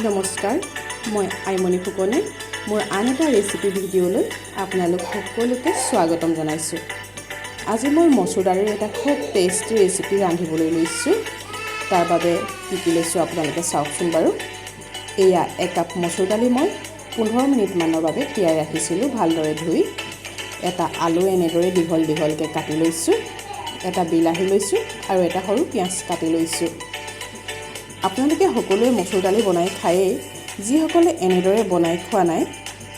নমস্কাৰ, মই আইমণি ফুকনে মোৰ আন এটা ৰেচিপি ভিডিঅ'লৈ আপোনালোক সকলোকে স্বাগতম জনাইছোঁ। আজি মই মচুৰ দালিৰ এটা খুব টেষ্টি ৰেচিপি ৰান্ধিবলৈ লৈছোঁ। তাৰ বাবে কি কি লৈছোঁ আপোনালোকে চাওকচোন বাৰু। এয়া একাপ মচুৰ দালি মই 15 মিনিটমানৰ বাবে তিয়াই ৰাখিছিলোঁ ভালদৰে ধুই। এটা আলু এনেদৰে দীঘল দীঘলকৈ কাটি লৈছোঁ, এটা বিলাহী লৈছোঁ আৰু এটা সৰু পিঁয়াজ কাটি লৈছোঁ। আপোনালোকে সকলোৱে মচুৰ দালি বনাই খায়েই। যিসকলে এনেদৰে বনাই খোৱা নাই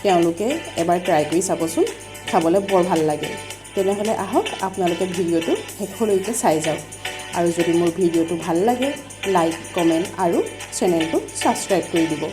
তেওঁলোকে এবাৰ ট্ৰাই কৰি চাবচোন, খাবলৈ বৰ ভাল লাগে। তেনেহ'লে আহক আপোনালোকে ভিডিঅ'টো শেষলৈকে চাই যাওক। আৰু যদি মোৰ ভিডিঅ'টো ভাল লাগে লাইক, কমেণ্ট আৰু চেনেলটো ছাবস্ক্ৰাইব কৰি দিব।